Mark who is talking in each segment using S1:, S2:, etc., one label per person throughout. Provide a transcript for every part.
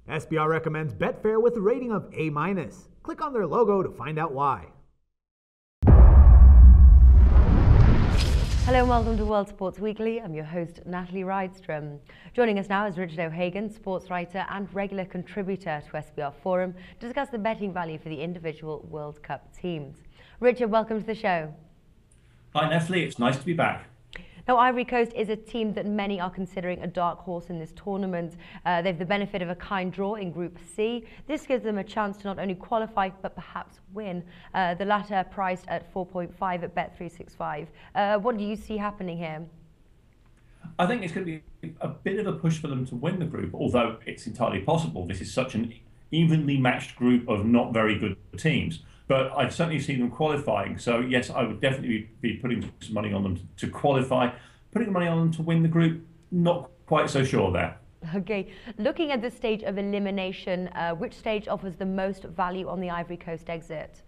S1: SBR recommends Betfair with a rating of A-. Click on their logo to find out why.
S2: Hello and welcome to World Sports Weekly. I'm your host, Natalie Rydstrom. Joining us now is Richard O'Hagan, sports writer and regular contributor to SBR Forum, to discuss the betting value for the individual World Cup teams. Richard, welcome to the show.
S3: Hi Natalie, it's nice to be back.
S2: Now, Ivory Coast is a team that many are considering a dark horse in this tournament. They've the benefit of a kind draw in Group C. This gives them a chance to not only qualify, but perhaps win. The latter priced at 4.5 at Bet365. What do you see happening here?
S3: I think it's going to be a bit of a push for them to win the group, although it's entirely possible. This is such an evenly matched group of not very good teams. But I'd certainly see them qualifying. So yes, I would definitely be putting some money on them to qualify. Putting money on them to win the group, not quite so sure there.
S2: Okay, looking at the stage of elimination, which stage offers the most value on the Ivory Coast exit?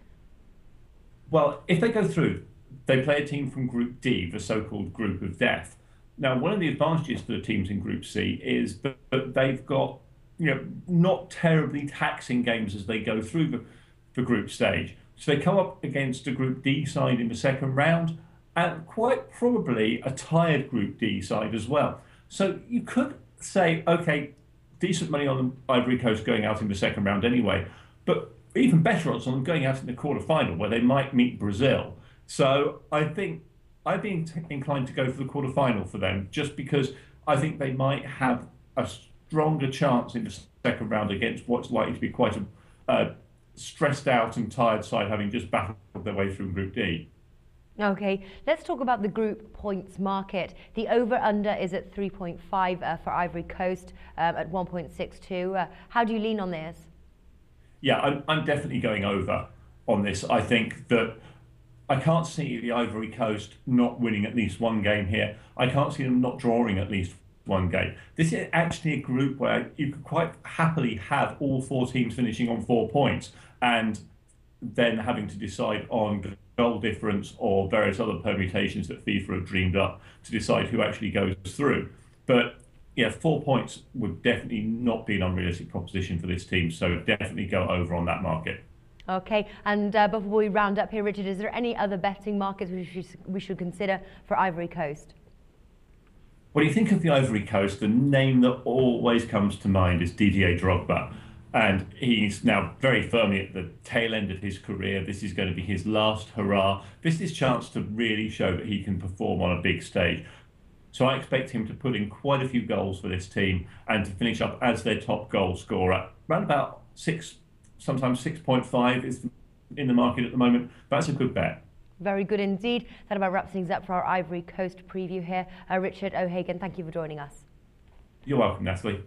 S3: Well, if they go through, they play a team from Group D, the so-called Group of Death. Now, one of the advantages for the teams in Group C is that they've got, not terribly taxing games as they go through the group stage. So they come up against a Group D side in the second round, and quite probably a tired Group D side as well. So you could say, okay, decent money on the Ivory Coast going out in the second round anyway, but even better odds on them going out in the quarterfinal where they might meet Brazil. So I think I'd be inclined to go for the quarterfinal for them, just because I think they might have a stronger chance in the second round against what's likely to be quite a stressed out and tired side, having just battled their way through Group D.
S2: Okay, let's talk about the group points market. The over-under is at 3.5 for Ivory Coast at 1.62. How do you lean on this?
S3: Yeah, I'm definitely going over on this. I think that I can't see the Ivory Coast not winning at least one game here. I can't see them not drawing at least one game. This is actually a group where you could quite happily have all four teams finishing on 4 points and then having to decide on goal difference or various other permutations that FIFA have dreamed up to decide who actually goes through. But yeah, 4 points would definitely not be an unrealistic proposition for this team, so definitely go over on that market.
S2: Okay, and before we round up here, Richard, is there any other betting markets we should consider for Ivory Coast?
S3: When you think of the Ivory Coast, the name that always comes to mind is Didier Drogba. And he's now very firmly at the tail end of his career. This is going to be his last hurrah. This is his chance to really show that he can perform on a big stage. So I expect him to put in quite a few goals for this team and to finish up as their top goal scorer. Around about 6, sometimes 6.5 is in the market at the moment. That's a good bet.
S2: Very good indeed. That about wraps things up for our Ivory Coast preview here. Richard O'Hagan, thank you for joining us.
S3: You're welcome, Natalie.